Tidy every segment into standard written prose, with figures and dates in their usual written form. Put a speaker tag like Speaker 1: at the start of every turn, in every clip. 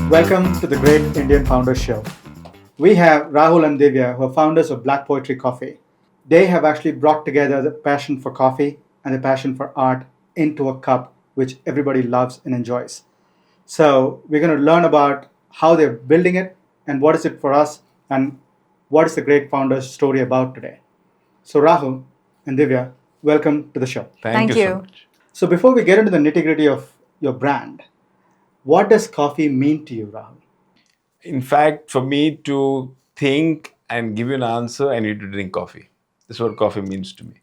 Speaker 1: Welcome to the Great Indian Founders Show. We have Rahul and Divya, who are founders of Black Poetry Coffee. They have actually brought together the passion for coffee and the passion for art into a cup which everybody loves and enjoys. So we're going to learn about how they're building it and what is it for us and what is the Great Founders story about today. So Rahul and Divya, welcome to the show.
Speaker 2: Thank you so much.
Speaker 1: So before we get into the nitty-gritty of your brand, what does coffee mean to you, Rahul?
Speaker 2: In fact, for me to think and give you an answer, I need to drink coffee. That's what coffee means to me.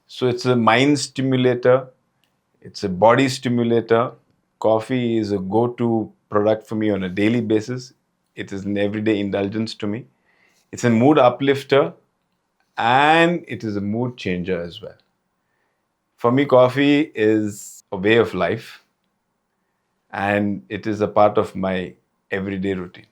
Speaker 2: So it's a mind stimulator, it's a body stimulator. Coffee is a go-to product for me on a daily basis. It is an everyday indulgence to me. It's a mood uplifter and it is a mood changer as well. For me, coffee is a way of life and it is a part of my everyday routine.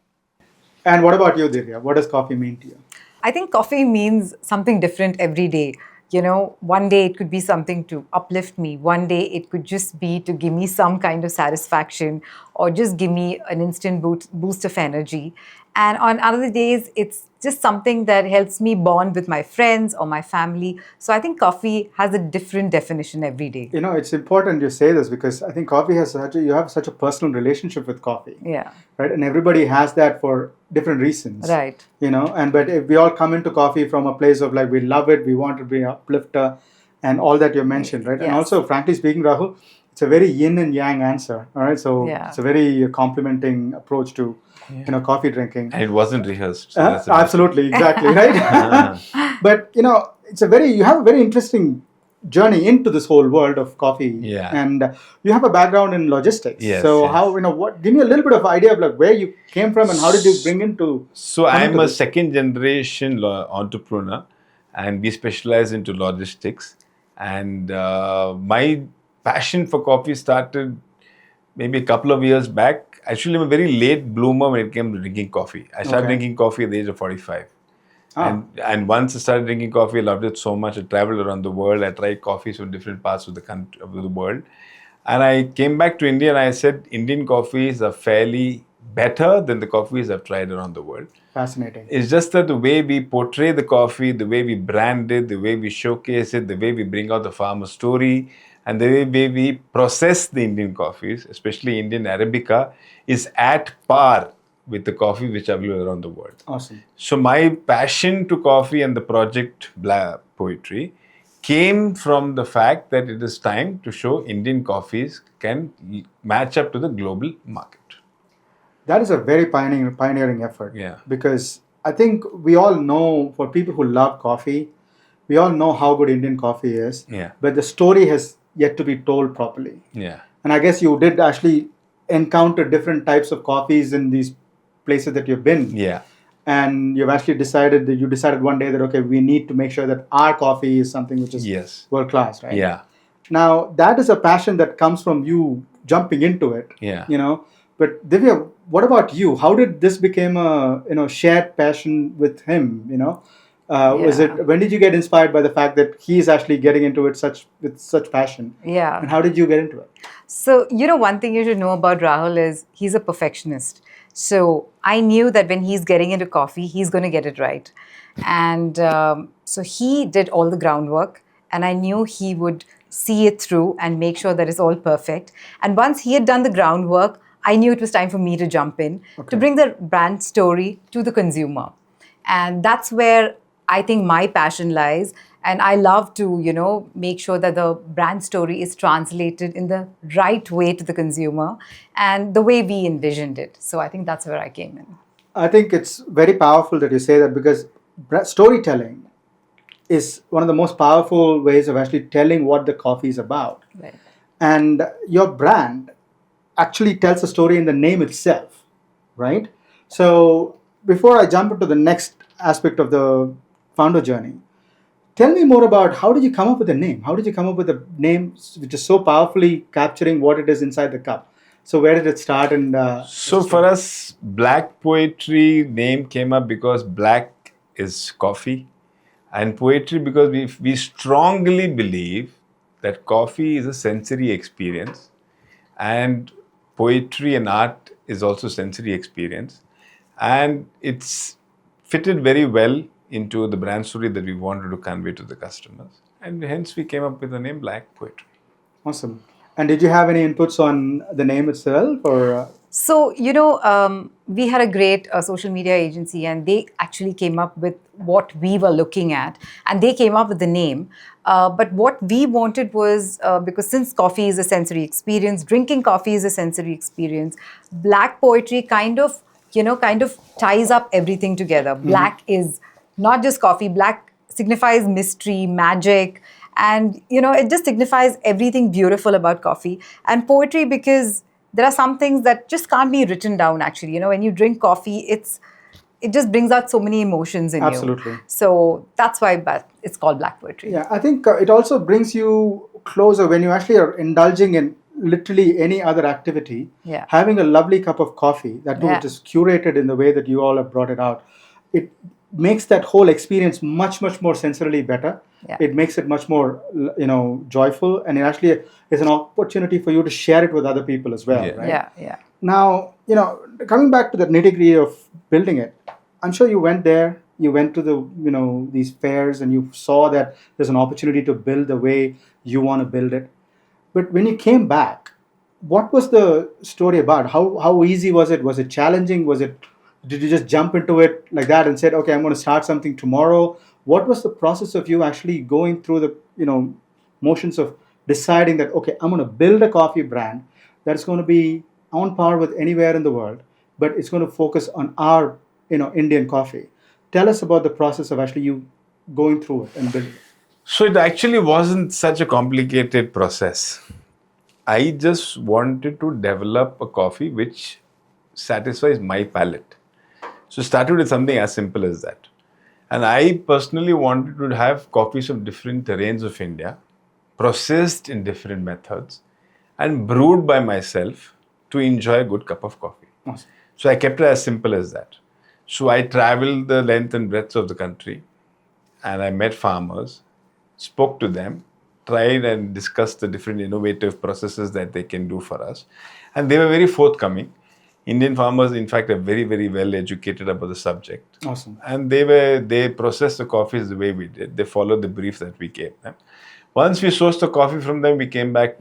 Speaker 1: And what about you, Divya? What does coffee mean to you?
Speaker 3: I think coffee means something different every day. You know, one day it could be something to uplift me. One day it could just be to give me some kind of satisfaction or just give me an instant boost of energy. And on other days, it's just something that helps me bond with my friends or my family. So I think coffee has a different definition every day.
Speaker 1: You know, it's important you say this because I think coffee has you have such a personal relationship with coffee.
Speaker 3: Yeah.
Speaker 1: Right? And everybody has that for different reasons.
Speaker 3: Right.
Speaker 1: You know, but if we all come into coffee from a place of like, we love it, we want to be uplifter and all that you mentioned, right?
Speaker 3: Yes.
Speaker 1: And also, frankly speaking, Rahul, it's a very yin and yang answer. All right. So it's a very complimenting approach to coffee drinking.
Speaker 2: And it wasn't rehearsed. So
Speaker 1: Absolutely, exactly, right? But you have a very interesting journey into this whole world of coffee.
Speaker 2: Yeah.
Speaker 1: And you have a background in logistics.
Speaker 2: Yes,
Speaker 1: so
Speaker 2: yes.
Speaker 1: give me a little bit of idea of like where you came from and how did you bring into.
Speaker 2: So I'm a second generation entrepreneur and we specialize into logistics. And my passion for coffee started maybe a couple of years back. Actually, I'm a very late bloomer when it came to drinking coffee. I started drinking coffee at the age of 45. And once I started drinking coffee, I loved it so much. I traveled around the world. I tried coffees from different parts of the country, of the world. And I came back to India and I said, Indian coffees are fairly better than the coffees I've tried around the world.
Speaker 1: Fascinating.
Speaker 2: It's just that the way we portray the coffee, the way we brand it, the way we showcase it, the way we bring out the farmer story, and the way we process the Indian coffees, especially Indian Arabica, is at par with the coffee which are available around the world.
Speaker 1: Awesome.
Speaker 2: So my passion to coffee and the project Black Poetry came from the fact that it is time to show Indian coffees can match up to the global market.
Speaker 1: That is a very pioneering effort.
Speaker 2: Yeah.
Speaker 1: Because I think we all know, for people who love coffee, we all know how good Indian coffee is.
Speaker 2: Yeah.
Speaker 1: But the story has yet to be told properly.
Speaker 2: Yeah.
Speaker 1: And I guess you did actually encounter different types of coffees in these places that you've been.
Speaker 2: Yeah.
Speaker 1: And you've actually decided one day that, okay, we need to make sure that our coffee is something which is world class, right?
Speaker 2: Yeah.
Speaker 1: Now, that is a passion that comes from you jumping into it.
Speaker 2: Yeah.
Speaker 1: But Divya, what about you? How did this become a shared passion with him? When did you get inspired by the fact that he's actually getting into it with such passion?
Speaker 3: Yeah.
Speaker 1: And how did you get into it?
Speaker 3: So, one thing you should know about Rahul is he's a perfectionist. So I knew that when he's getting into coffee, he's going to get it right. And so he did all the groundwork and I knew he would see it through and make sure that it's all perfect. And once he had done the groundwork, I knew it was time for me to jump in to bring the brand story to the consumer. And that's where I think my passion lies. And I love to, make sure that the brand story is translated in the right way to the consumer and the way we envisioned it. So I think that's where I came in.
Speaker 1: I think it's very powerful that you say that because storytelling is one of the most powerful ways of actually telling what the coffee is about.
Speaker 3: Right.
Speaker 1: And your brand actually tells a story in the name itself, right? So before I jump into the next aspect of the founder journey, tell me more about how did you come up with the name? How did you come up with a name which is so powerfully capturing what it is inside the cup? So where did it start? And
Speaker 2: so for us, Black Poetry name came up because black is coffee and poetry because we strongly believe that coffee is a sensory experience and poetry and art is also sensory experience, and it's fitted very well into the brand story that we wanted to convey to the customers, and hence we came up with the name Black Poetry.
Speaker 1: Awesome. And did you have any inputs on the name itself, or?
Speaker 3: So, we had a great social media agency, and they actually came up with what we were looking at, and they came up with the name. But what we wanted was, because since coffee is a sensory experience, drinking coffee is a sensory experience, Black Poetry kind of ties up everything together. Black is not just coffee. Black signifies mystery, magic, and it just signifies everything beautiful about coffee. And poetry, because there are some things that just can't be written down. Actually, when you drink coffee, it just brings out so many emotions in
Speaker 1: Absolutely.
Speaker 3: you. So that's why it's called Black Poetry.
Speaker 1: Yeah, I think it also brings you closer when you actually are indulging in literally any other activity.
Speaker 3: Yeah.
Speaker 1: Having a lovely cup of coffee that too,
Speaker 3: Yeah.
Speaker 1: which is curated in the way that you all have brought it out, it makes that whole experience much more sensorily better.
Speaker 3: Yeah.
Speaker 1: It makes it much more joyful, and it actually is an opportunity for you to share it with other people as well.
Speaker 2: Yeah.
Speaker 1: Right?
Speaker 3: Yeah.
Speaker 1: Now, coming back to the nitty-gritty of building it, I'm sure you went there, you went to the, these fairs, and you saw that there's an opportunity to build the way you want to build it. But when you came back, what was the story about? How easy was it? Was it challenging? Did you just jump into it like that and said, okay, I'm going to start something tomorrow? What was the process of you actually going through the, motions of deciding that, okay, I'm going to build a coffee brand that's going to be on par with anywhere in the world, but it's going to focus on our, Indian coffee. Tell us about the process of actually you going through it and building it.
Speaker 2: So it actually wasn't such a complicated process. I just wanted to develop a coffee which satisfies my palate. So started with something as simple as that. And I personally wanted to have coffees from different terrains of India, processed in different methods, and brewed by myself to enjoy a good cup of coffee.
Speaker 1: Awesome.
Speaker 2: So I kept it as simple as that. So I traveled the length and breadth of the country, and I met farmers, spoke to them, tried and discussed the different innovative processes that they can do for us. And they were very forthcoming. Indian farmers, in fact, are very, very well educated about the subject.
Speaker 1: Awesome.
Speaker 2: And they processed the coffees the way we did. They followed the brief that we gave them. Once we sourced the coffee from them, we came back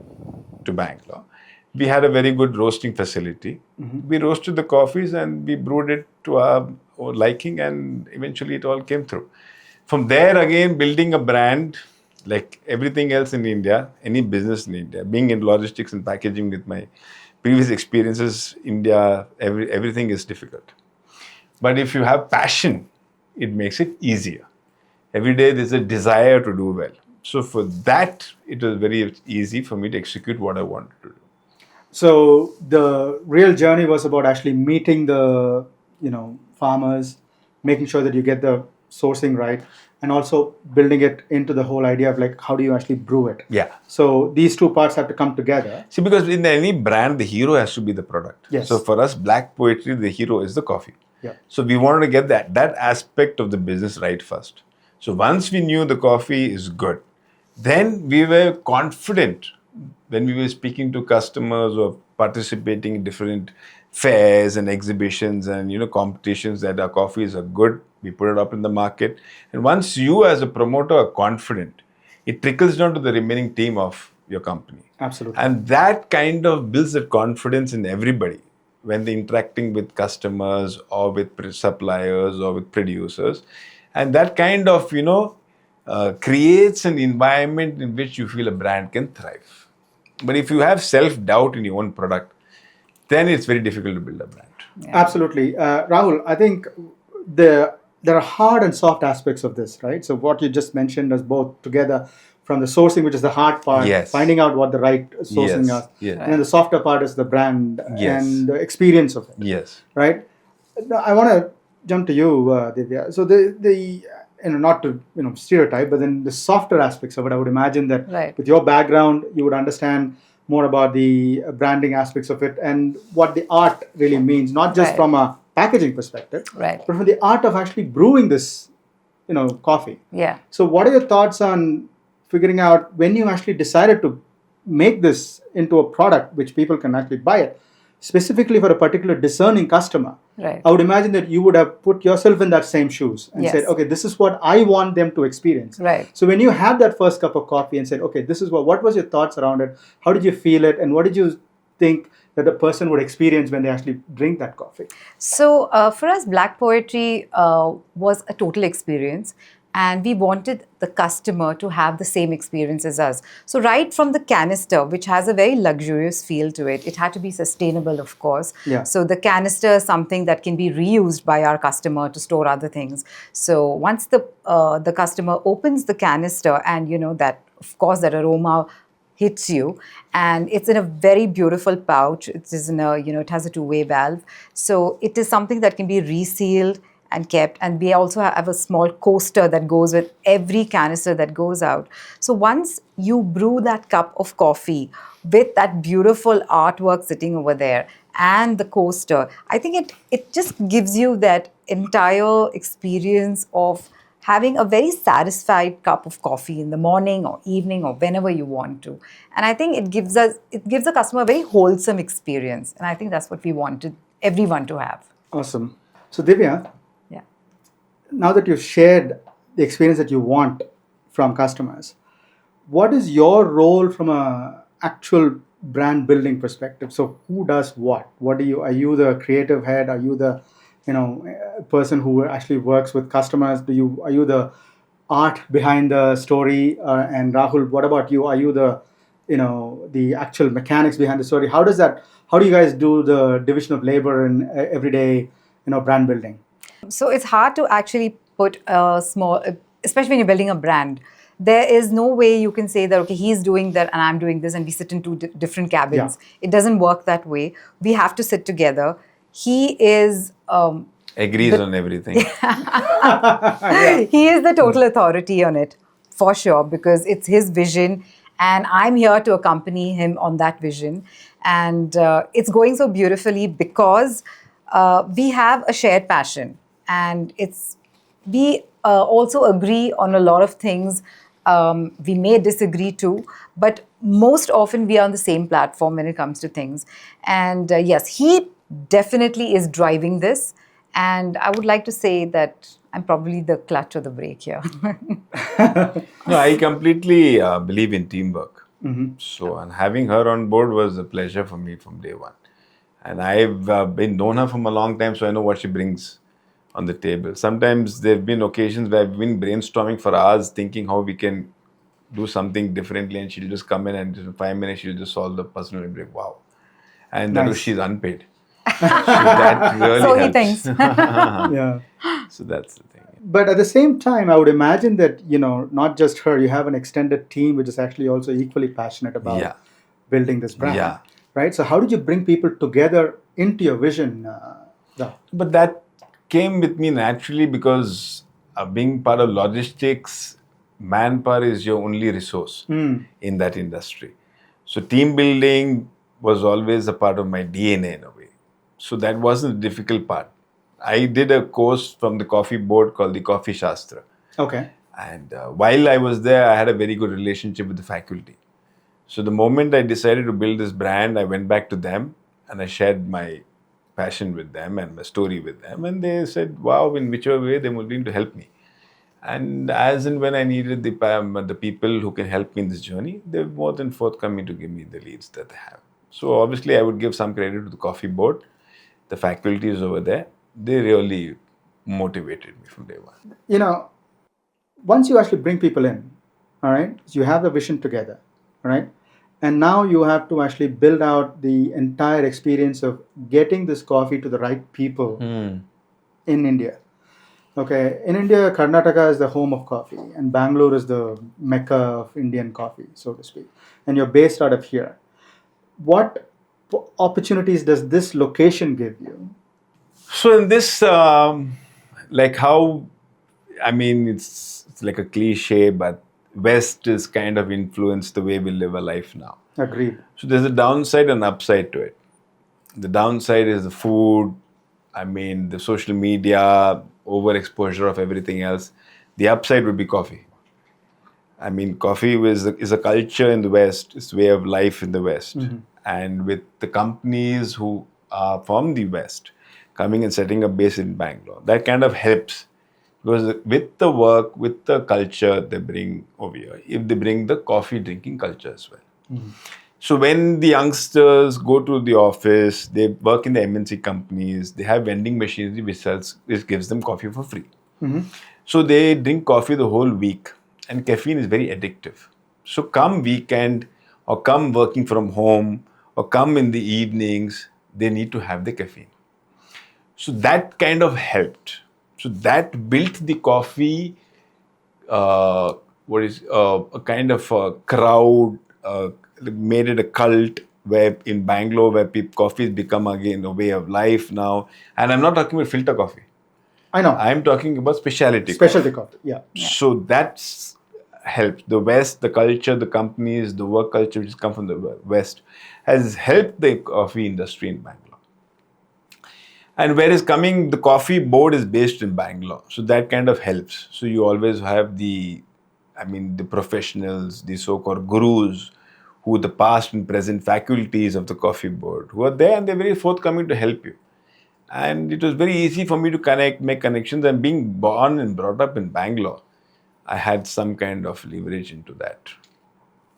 Speaker 2: to Bangalore. We had a very good roasting facility.
Speaker 1: Mm-hmm.
Speaker 2: We roasted the coffees and we brewed it to our liking, and eventually it all came through. From there, again, building a brand, like everything else in India, any business in India, being in logistics and packaging with my previous experiences, India, everything is difficult. But if you have passion, it makes it easier. Every day there's a desire to do well. So for that, it was very easy for me to execute what I wanted to do.
Speaker 1: So the real journey was about actually meeting the, farmers, making sure that you get the sourcing right, and also building it into the whole idea of like, how do you actually brew it?
Speaker 2: Yeah.
Speaker 1: So these two parts have to come together.
Speaker 2: See, because in any brand, the hero has to be the product.
Speaker 1: Yes.
Speaker 2: So for us, Black Poetry, the hero is the coffee.
Speaker 1: Yeah.
Speaker 2: So we wanted to get that aspect of the business right first. So once we knew the coffee is good, then we were confident when we were speaking to customers or participating in different fairs and exhibitions and competitions that our coffees are good. We put it up in the market. And once you as a promoter are confident, it trickles down to the remaining team of your company.
Speaker 1: Absolutely.
Speaker 2: And that kind of builds that confidence in everybody when they're interacting with customers or with suppliers or with producers. And that kind of, creates an environment in which you feel a brand can thrive. But if you have self-doubt in your own product, then it's very difficult to build a brand.
Speaker 3: Yeah.
Speaker 1: Absolutely. Rahul, I think there are hard and soft aspects of this, right? So what you just mentioned as both together, from the sourcing, which is the hard part,
Speaker 2: Yes.
Speaker 1: finding out what the right sourcing
Speaker 2: Yes.
Speaker 1: is,
Speaker 2: Yes.
Speaker 1: and then the softer part is the brand
Speaker 2: Yes.
Speaker 1: and the experience of it,
Speaker 2: Yes.
Speaker 1: right? Now, I want to jump to you, Divya. So the not to stereotype, but then the softer aspects of it, I would imagine that
Speaker 3: Right.
Speaker 1: with your background, you would understand more about the branding aspects of it and what the art really means, not just
Speaker 3: Right.
Speaker 1: from a packaging perspective,
Speaker 3: Right.
Speaker 1: but from the art of actually brewing this, coffee.
Speaker 3: Yeah.
Speaker 1: So what are your thoughts on figuring out when you actually decided to make this into a product which people can actually buy it? specifically for a particular discerning customer,
Speaker 3: Right.
Speaker 1: I would imagine that you would have put yourself in that same shoes and
Speaker 3: Yes.
Speaker 1: said, okay, this is what I want them to experience.
Speaker 3: Right.
Speaker 1: So when you had that first cup of coffee and said, okay, this is what was your thoughts around it? How did you feel it? And what did you think that the person would experience when they actually drink that coffee?
Speaker 3: So for us, Black Poetry was a total experience, and we wanted the customer to have the same experience as us. So right from the canister, which has a very luxurious feel to it, it had to be sustainable, of course.
Speaker 1: Yeah.
Speaker 3: So the canister is something that can be reused by our customer to store other things. So once the customer opens the canister, and that, of course, that aroma hits you, and it's in a very beautiful pouch. It is in a, it has a two-way valve. So it is something that can be resealed and kept. And we also have a small coaster that goes with every canister that goes out. So once you brew that cup of coffee with that beautiful artwork sitting over there and the coaster, I think it just gives you that entire experience of having a very satisfied cup of coffee in the morning or evening or whenever you want to. And I think it gives the customer a very wholesome experience. And I think that's what we wanted everyone to have.
Speaker 1: Awesome. So Divya,
Speaker 3: Yeah.
Speaker 1: now that you've shared the experience that you want from customers, what is your role from a actual brand building perspective? So who does what? Are you the creative head? Are you the person who actually works with customers? Are you the art behind the story? And Rahul, what about you? Are you the actual mechanics behind the story? How do you guys do the division of labor in everyday brand building?
Speaker 3: So it's hard to actually put a small, especially when you're building a brand. There is no way you can say that, okay, he's doing that and I'm doing this, and we sit in two different cabins.
Speaker 1: Yeah.
Speaker 3: It doesn't work that way. We have to sit together. He is
Speaker 2: Agrees on everything.
Speaker 3: he is the total authority on it, for sure, because it's his vision, and I'm here to accompany him on that vision. And it's going so beautifully because we have a shared passion, and we also agree on a lot of things. We may disagree too, but most often we are on the same platform when it comes to things. And yes, he definitely is driving this. And I would like to say that I'm probably the clutch or the brake here.
Speaker 2: No, I completely believe in teamwork. So, and having her on board was a pleasure for me from day one. And I've been known her from a long time, so I know what she brings on the table. Sometimes there have been occasions where I've been brainstorming for hours, thinking how we can do something differently, and she'll just come in and in 5 minutes she'll just solve the puzzle and be like, wow. And that
Speaker 1: Nice.
Speaker 2: was, she's unpaid. So that really
Speaker 3: So he
Speaker 2: helps.
Speaker 3: thinks.
Speaker 1: Yeah.
Speaker 2: So that's the thing.
Speaker 1: But at the same time, I would imagine that, not just her, you have an extended team which is actually also equally passionate about
Speaker 2: Yeah.
Speaker 1: building this brand.
Speaker 2: Yeah.
Speaker 1: Right? So how did you bring people together into your vision? Rahul?
Speaker 2: But that came with me naturally because being part of logistics, manpower is your only resource in that industry. So team building was always a part of my DNA in a way. So that wasn't the difficult part. I did a course from the coffee board called the Coffee Shastra.
Speaker 1: Okay.
Speaker 2: And while I was there, I had a very good relationship with the faculty. So the moment I decided to build this brand, I went back to them and I shared my passion with them and my story with them. And they said, wow, in whichever way they were willing to help me. And as and when I needed the people who can help me in this journey, they were more than forthcoming to give me the leads that they have. So obviously, I would give some credit to the coffee board. The faculties over there, they really motivated me from day one.
Speaker 1: Once you actually bring people in, all right, you have the vision together, all right, and now you have to actually build out the entire experience of getting this coffee to the right people in India. Okay, in India, Karnataka is the home of coffee, and Bangalore is the mecca of Indian coffee, so to speak. And you're based out of here. What opportunities does this location give you?
Speaker 2: So in this, like how, I mean, it's like a cliche, but West is kind of influenced the way we live a life now.
Speaker 1: Agreed.
Speaker 2: So there's a downside and upside to it. The downside is the food, the social media, overexposure of everything else. The upside would be coffee. Coffee is a culture in the West. It's a way of life in the West. And with the companies who are from the West coming and setting up base in Bangalore. That kind of helps because with the work, with the culture they bring over here, if they bring the coffee drinking culture as well. So when the youngsters go to the office, they work in the MNC companies, they have vending machines which gives them coffee for free. So they drink coffee the whole week, and caffeine is very addictive. So come weekend or come working from home or come in the evenings, they need to have the caffeine. So that kind of helped. So that built the coffee, a kind of a crowd, made it a cult where in Bangalore where coffee has become again a way of life now. And I'm not talking about filter coffee.
Speaker 1: I know.
Speaker 2: I'm talking about specialty
Speaker 1: Specialty coffee. Yeah.
Speaker 2: So that's helped. The West, the culture, the companies, the work culture which has come from the West has helped the coffee industry in Bangalore. And whereas the coffee board is based in Bangalore. So that kind of helps. So you always have the professionals, the so-called gurus, who the past and present faculties of the coffee board, who are there and they're very forthcoming to help you. And it was very easy for me to make connections. And being born and brought up in Bangalore, I had some kind of leverage into that.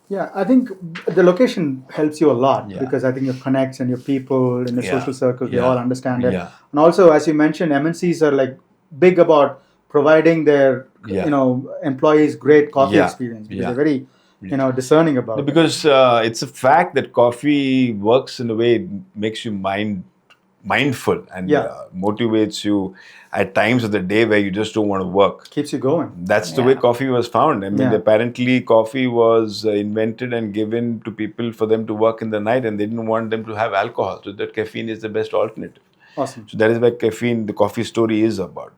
Speaker 1: Yeah, I think the location helps you a lot
Speaker 2: Yeah.
Speaker 1: because I think your connects and your people in the
Speaker 2: Yeah.
Speaker 1: social circles, they
Speaker 2: Yeah.
Speaker 1: all understand it.
Speaker 2: Yeah.
Speaker 1: And also, as you mentioned, MNCs are like big about providing their
Speaker 2: Yeah.
Speaker 1: employees great coffee
Speaker 2: Yeah.
Speaker 1: experience because
Speaker 2: Yeah.
Speaker 1: they're very discerning about it.
Speaker 2: Because it's a fact that coffee works in a way it makes you mindful and motivates you at times of the day where you just don't want to work.
Speaker 1: Keeps you going.
Speaker 2: That's the way coffee was found. I mean,
Speaker 1: Yeah.
Speaker 2: apparently coffee was invented and given to people for them to work in the night, and they didn't want them to have alcohol. So that caffeine is the best alternative.
Speaker 1: Awesome.
Speaker 2: So that is why the coffee story is about.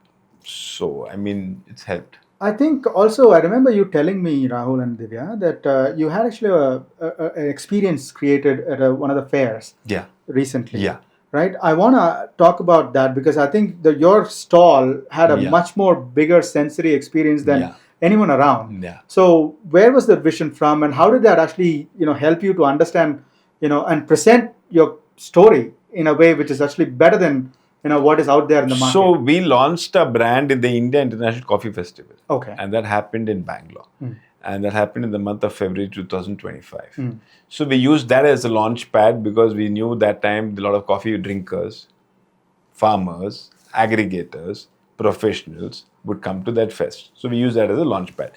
Speaker 2: So, I mean, it's helped.
Speaker 1: I think also I remember you telling me, Rahul and Divya, that you had actually an experience created at one of the fairs
Speaker 2: Yeah.
Speaker 1: recently.
Speaker 2: Yeah.
Speaker 1: Right. I want to talk about that because I think that your stall had a much more bigger sensory experience than anyone around.
Speaker 2: Yeah.
Speaker 1: So where was the vision from, and how did that actually help you to understand and present your story in a way which is actually better than what is out there in the market?
Speaker 2: So we launched a brand in the India International Coffee Festival.
Speaker 1: Okay.
Speaker 2: And that happened in Bangalore. And that happened in the month of February 2025. So we used that as a launch pad because we knew that time a lot of coffee drinkers, farmers, aggregators, professionals would come to that fest. So we used that as a launch pad.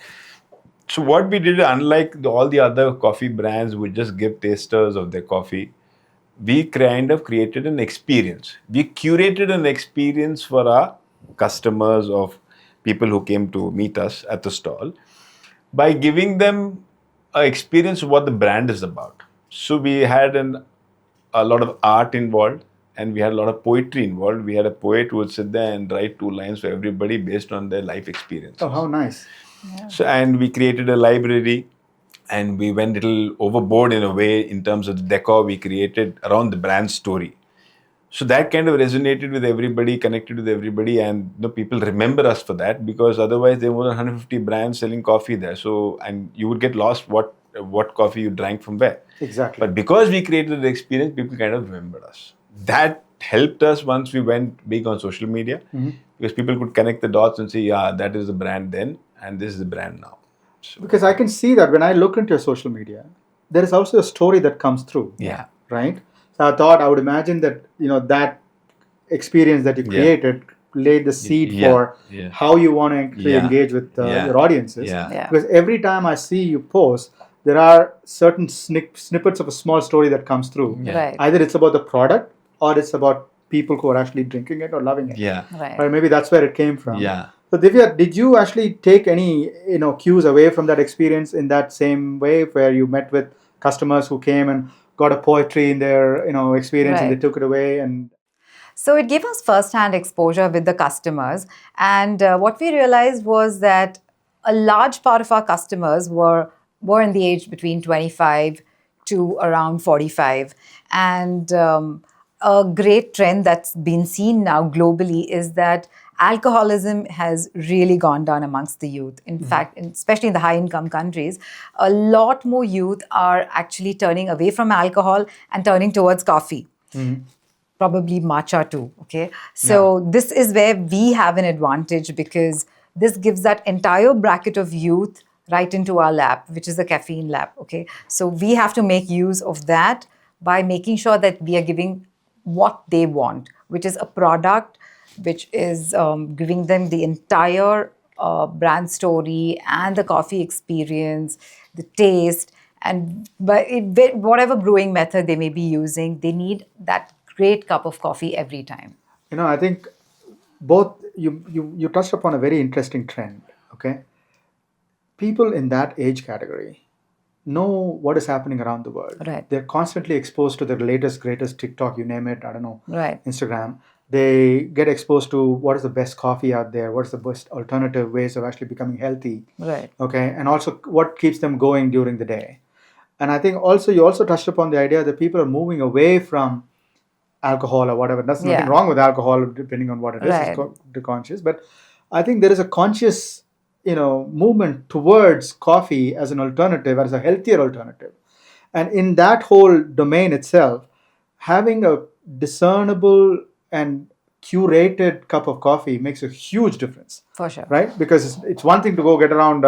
Speaker 2: So what we did, unlike all the other coffee brands would just give tasters of their coffee, we kind of created an experience. We curated an experience for our customers of people who came to meet us at the stall by giving them an experience of what the brand is about. So we had a lot of art involved and we had a lot of poetry involved. We had a poet who would sit there and write 2 lines for everybody based on their life experience.
Speaker 1: Oh, how nice.
Speaker 2: So, and we created a library and we went a little overboard in a way in terms of the decor we created around the brand story. So that kind of resonated with everybody, connected with everybody, and people remember us for that because otherwise there were 150 brands selling coffee there. So, and you would get lost what coffee you drank from where.
Speaker 1: Exactly.
Speaker 2: But because we created the experience, people kind of remembered us. That helped us once we went big on social media because people could connect the dots and say, yeah, that is the brand then and this is the brand now. So,
Speaker 1: because I can see that when I look into your social media, there is also a story that comes through.
Speaker 2: yeah.
Speaker 1: Right? So I would imagine that that experience that you created laid the seed for how you want to actually engage with your audiences.
Speaker 2: Yeah.
Speaker 1: Because every time I see you post, there are certain snippets of a small story that comes through.
Speaker 2: Yeah.
Speaker 3: Right.
Speaker 1: Either it's about the product or it's about people who are actually drinking it or loving it.
Speaker 2: Yeah.
Speaker 3: Right.
Speaker 1: Or maybe that's where it came from.
Speaker 2: Yeah.
Speaker 1: So Divya, did you actually take any cues away from that experience in that same way where you met with customers who came and got a poetry in their experience and they
Speaker 3: Right.
Speaker 1: took it away? And
Speaker 3: So it gave us first-hand exposure with the customers. And what we realized was that a large part of our customers were in the age between 25 to around 45. And a great trend that's been seen now globally is that alcoholism has really gone down amongst the youth. In fact, especially in the high-income countries, a lot more youth are actually turning away from alcohol and turning towards coffee. probably matcha too. Okay. So this is where we have an advantage because this gives that entire bracket of youth right into our lap, which is the caffeine lap. Okay. So we have to make use of that by making sure that we are giving what they want, which is a product which is giving them the entire brand story and the coffee experience, the taste, and whatever brewing method they may be using, they need that great cup of coffee every time.
Speaker 1: I think both you touched upon a very interesting trend. Okay, people in that age category know what is happening around the world.
Speaker 3: Right.
Speaker 1: They're constantly exposed to the latest, greatest TikTok, you name it, I don't know,
Speaker 3: Right.
Speaker 1: Instagram. They get exposed to what is the best coffee out there, what's the best alternative ways of actually becoming healthy.
Speaker 3: Right.
Speaker 1: Okay, and also what keeps them going during the day. And I think also you also touched upon the idea that people are moving away from alcohol or whatever. There's nothing
Speaker 3: Yeah.
Speaker 1: wrong with alcohol, depending on what it is.
Speaker 3: Right.
Speaker 1: It's conscious, but I think there is a conscious, movement towards coffee as an alternative, as a healthier alternative. And in that whole domain itself, having a discernible and curated cup of coffee makes a huge difference,
Speaker 3: For sure.
Speaker 1: right? Because it's one thing to go get around,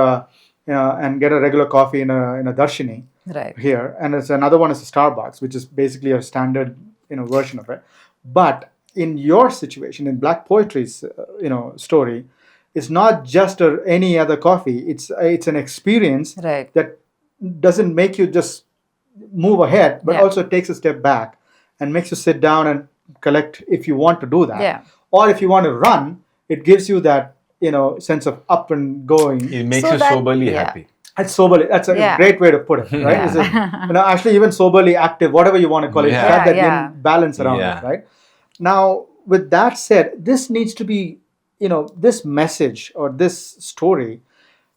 Speaker 1: and get a regular coffee in a Darshini
Speaker 3: Right.
Speaker 1: here, and it's another one is a Starbucks, which is basically a standard version of it. But in your situation, in Black Poetry's story, it's not just any other coffee. It's an experience
Speaker 3: Right.
Speaker 1: that doesn't make you just move ahead, but
Speaker 3: Yeah.
Speaker 1: also takes a step back and makes you sit down and collect if you want to do that.
Speaker 3: Yeah.
Speaker 1: Or if you want to run, it gives you that sense of up and going.
Speaker 2: It makes
Speaker 3: So
Speaker 2: you
Speaker 3: that-
Speaker 2: soberly
Speaker 3: yeah.
Speaker 2: happy.
Speaker 1: It's soberly. That's a
Speaker 3: Yeah.
Speaker 1: great way to put it, right? It's actually even soberly active, whatever you want to call it.
Speaker 2: Yeah.
Speaker 1: It's got that
Speaker 3: Yeah.
Speaker 1: balance around
Speaker 2: Yeah.
Speaker 1: it, right? Now, with that said, this needs to be, this message or this story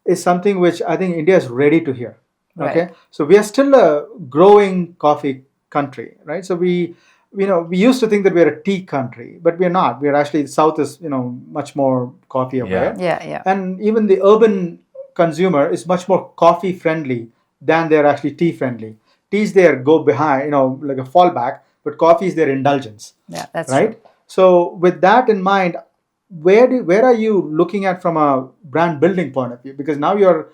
Speaker 1: is something which I think India is ready to hear. Okay,
Speaker 3: Right.
Speaker 1: so we are still a growing coffee country, right? So we used to think that we're a tea country, but we're not. We're actually South is much more coffee aware.
Speaker 3: Yeah. Yeah.
Speaker 1: And even the urban consumer is much more coffee friendly than they're actually tea friendly. Teas there go behind, like a fallback, but coffee is their indulgence,
Speaker 3: Yeah. That's
Speaker 1: right?
Speaker 3: true.
Speaker 1: So with that in mind, where are you looking at from a brand building point of view? Because now you're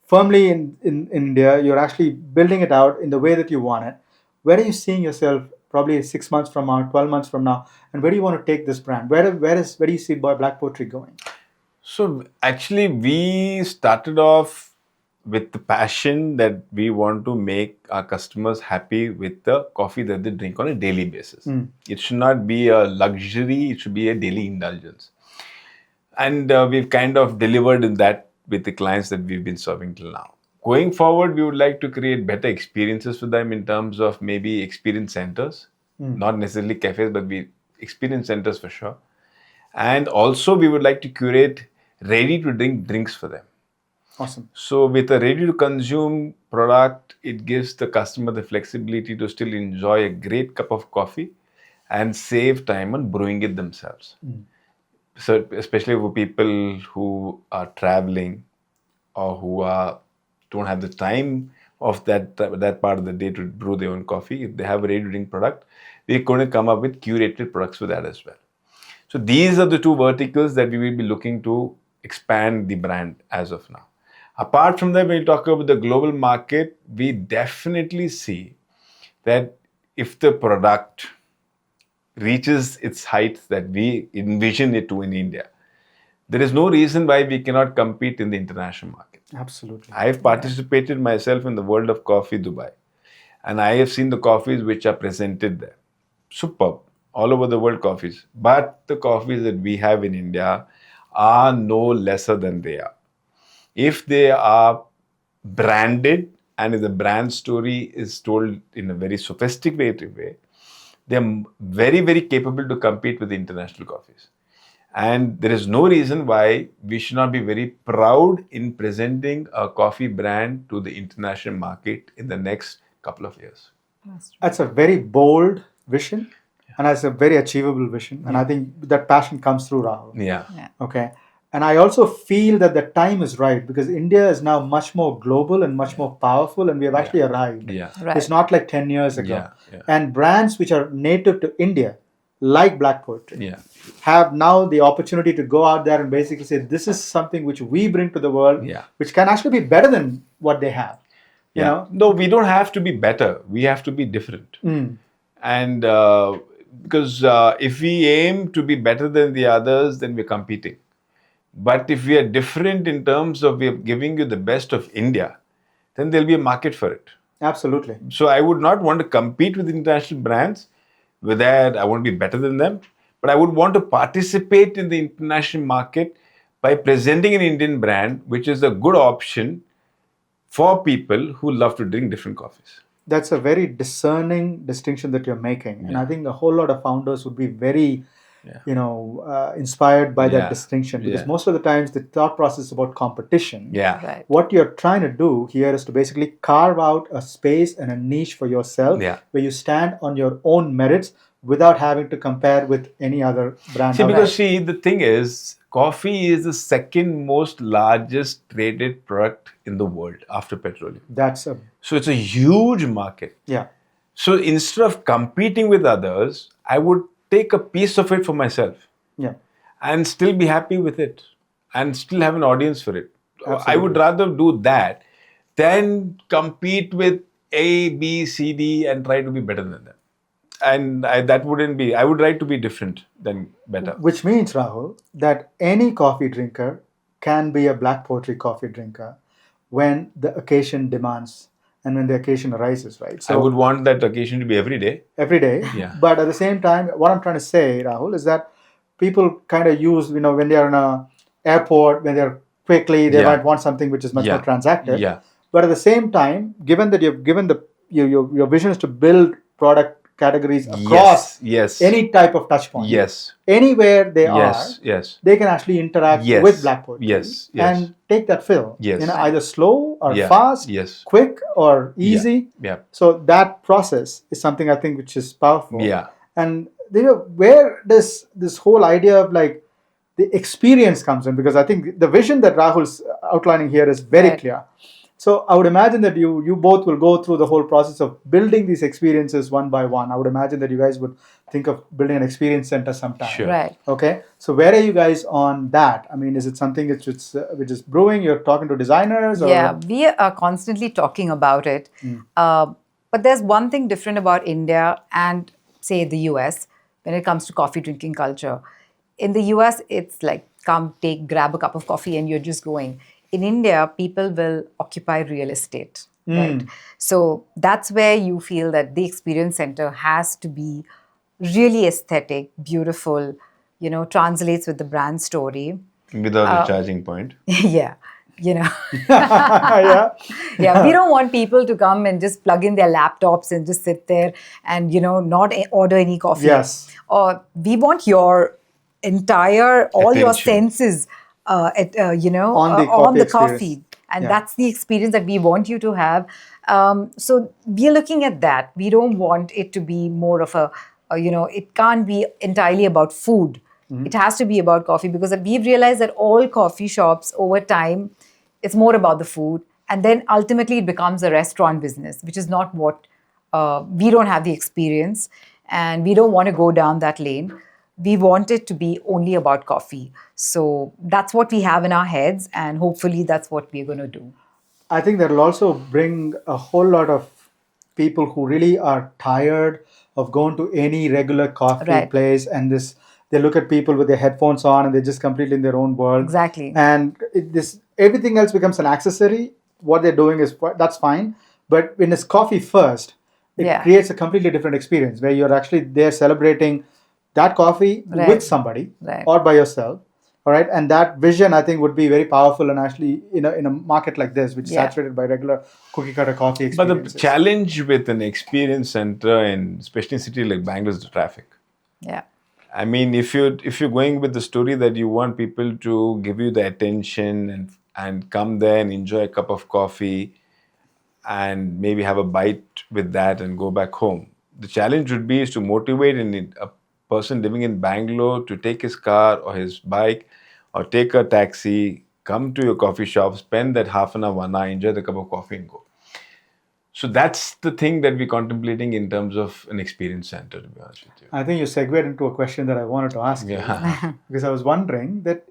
Speaker 1: firmly in India, you're actually building it out in the way that you want it. Where are you seeing yourself probably 6 months from now, 12 months from now, and where do you want to take this brand? Where do you see Black Poetry going?
Speaker 2: So actually, we started off with the passion that we want to make our customers happy with the coffee that they drink on a daily basis. It should not be a luxury, it should be a daily indulgence. And we've kind of delivered in that with the clients that we've been serving till now. Going forward, we would like to create better experiences for them in terms of maybe experience centers, not necessarily cafes, but experience centers for sure. And also, we would like to curate ready to drink drinks for them.
Speaker 1: Awesome.
Speaker 2: So with a ready to consume product, it gives the customer the flexibility to still enjoy a great cup of coffee and save time on brewing it themselves. So especially for people who are traveling or who don't have the time of that part of the day to brew their own coffee, if they have a ready to drink product, we're going to come up with curated products for that as well. So these are the two verticals that we will be looking to expand the brand as of now. Apart from that, when you talk about the global market, we definitely see that if the product reaches its heights that we envision it to in India, there is no reason why we cannot compete in the international market.
Speaker 1: Absolutely.
Speaker 2: I've participated myself in the World of Coffee Dubai, and I have seen the coffees which are presented there. Superb, all over the world coffees. But the coffees that we have in India are no lesser than they are. If they are branded and if the brand story is told in a very sophisticated way, they're very, very capable to compete with the international coffees. And there is no reason why we should not be very proud in presenting a coffee brand to the international market in the next couple of years.
Speaker 1: That's a very bold vision, and that's a very achievable vision. And I think that passion comes through, Rahul.
Speaker 2: Yeah.
Speaker 1: Okay. And I also feel that the time is right because India is now much more global and much more powerful, and we have actually arrived.
Speaker 2: Yeah.
Speaker 3: Right.
Speaker 1: It's not like 10 years ago.
Speaker 2: Yeah.
Speaker 1: And brands which are native to India like Black Poetry
Speaker 2: Yeah.
Speaker 1: have now the opportunity to go out there and basically say, this is something which we bring to the world,
Speaker 2: Yeah.
Speaker 1: which can actually be better than what they have. You
Speaker 2: Yeah.
Speaker 1: know?
Speaker 2: No, we don't have to be better. We have to be different. And because if we aim to be better than the others, then we're competing. But if we are different in terms of we are giving you the best of India, then there'll be a market for it.
Speaker 1: Absolutely.
Speaker 2: So I would not want to compete with international brands. With that, I want to be better than them. But I would want to participate in the international market by presenting an Indian brand, which is a good option for people who love to drink different coffees.
Speaker 1: That's a very discerning distinction that you're making. And I think a whole lot of founders would be very, inspired by that
Speaker 2: Yeah.
Speaker 1: distinction, because
Speaker 2: Yeah.
Speaker 1: most of the times the thought process is about competition.
Speaker 2: Yeah.
Speaker 3: Right.
Speaker 1: What you're trying to do here is to basically carve out a space and a niche for yourself
Speaker 2: Yeah.
Speaker 1: where you stand on your own merits without having to compare with any other brand.
Speaker 2: See,
Speaker 1: out
Speaker 2: because
Speaker 1: there.
Speaker 2: the thing is, coffee is the second most largest traded product in the world after petroleum.
Speaker 1: That's a,
Speaker 2: So it's a huge market.
Speaker 1: yeah,
Speaker 2: So instead of competing with others, I would take a piece of it for myself
Speaker 1: yeah.
Speaker 2: and still be happy with it and still have an audience for it. I would
Speaker 1: Absolutely.
Speaker 2: rather do that than compete with A, B, C, D and try to be better than them. And that wouldn't be, I would like to be different than better.
Speaker 1: Which means, Rahul, that any coffee drinker can be a Black Poetry coffee drinker when the occasion demands and when the occasion arises, right?
Speaker 2: I would want that occasion to be every day.
Speaker 1: every day.
Speaker 2: Yeah.
Speaker 1: But at the same time, what I'm trying to say, Rahul, is that people kind of use, when they are in a airport, when they're quickly, they
Speaker 2: Yeah.
Speaker 1: might want something which is much
Speaker 2: Yeah.
Speaker 1: more transacted.
Speaker 2: Yeah.
Speaker 1: But at the same time, given that you've given your vision is to build product categories across
Speaker 2: Yes.
Speaker 1: any type of touch point,
Speaker 2: Yes.
Speaker 1: anywhere they
Speaker 2: Yes.
Speaker 1: are,
Speaker 2: Yes.
Speaker 1: they can actually interact
Speaker 2: Yes.
Speaker 1: with Black Poetry
Speaker 2: Yes.
Speaker 1: and take that fill.
Speaker 2: Yes.
Speaker 1: Either slow or
Speaker 2: Yeah.
Speaker 1: fast,
Speaker 2: Yes.
Speaker 1: quick or easy.
Speaker 2: Yeah.
Speaker 1: So that process is something I think which is powerful.
Speaker 2: Yeah.
Speaker 1: And where does this whole idea of like the experience comes in? Because I think the vision that Rahul's outlining here is very
Speaker 3: Right.
Speaker 1: clear. So I would imagine that you both will go through the whole process of building these experiences one by one. I would imagine that you guys would think of building an experience center sometime.
Speaker 2: Sure.
Speaker 3: Right.
Speaker 1: Okay. So where are you guys on that? I mean, is it something which is brewing? You're talking to designers? Or?
Speaker 3: Yeah, we are constantly talking about it. But there's one thing different about India and, say, the US when it comes to coffee drinking culture. In the US, it's like, come, grab a cup of coffee and you're just going. In India, people will occupy real estate, right? So that's where you feel that the experience center has to be really aesthetic, beautiful, translates with the brand story.
Speaker 2: Without a charging point.
Speaker 3: Yeah,
Speaker 1: Yeah.
Speaker 3: yeah, we don't want people to come and just plug in their laptops and just sit there and not order any coffee.
Speaker 1: Yes.
Speaker 3: Or we want your entire all your
Speaker 2: Attention.
Speaker 3: senses
Speaker 1: On the
Speaker 3: on
Speaker 1: coffee
Speaker 3: the
Speaker 1: experience.
Speaker 3: coffee, and
Speaker 1: Yeah.
Speaker 3: that's the experience that we want you to have. So we are looking at that. We don't want it to be more of it can't be entirely about food. It has to be about coffee, because we've realized that all coffee shops over time, it's more about the food. And then ultimately it becomes a restaurant business, which is not what we don't have the experience, and we don't want to go down that lane. We want it to be only about coffee. So that's what we have in our heads, and hopefully that's what we're going to do.
Speaker 1: I think that'll also bring a whole lot of people who really are tired of going to any regular coffee
Speaker 3: Right.
Speaker 1: place, and they look at people with their headphones on and they're just completely in their own world.
Speaker 3: Exactly.
Speaker 1: And everything else becomes an accessory. What they're doing is that's fine, but when it's coffee first, it
Speaker 3: Yeah.
Speaker 1: creates a completely different experience where you're actually there celebrating that coffee
Speaker 3: Right.
Speaker 1: with somebody
Speaker 3: Right.
Speaker 1: or by yourself. All right, and that vision I think would be very powerful, and actually in a market like this, which is
Speaker 3: Yeah.
Speaker 1: saturated by regular cookie cutter coffee
Speaker 2: But the
Speaker 1: experiences.
Speaker 2: challenge with an experience center, and especially in a city like Bangalore, is the traffic.
Speaker 3: Yeah.
Speaker 2: I mean, if you're going with the story that you want people to give you the attention and come there and enjoy a cup of coffee and maybe have a bite with that and go back home, the challenge would be is to motivate a person living in Bangalore to take his car or his bike or take a taxi, come to your coffee shop, spend that half an hour, 1 hour, enjoy the cup of coffee and go. So that's the thing that we're contemplating in terms of an experience center, to be honest with you.
Speaker 1: I think you segued into a question that I wanted to ask you
Speaker 2: Yeah.
Speaker 1: because I was wondering that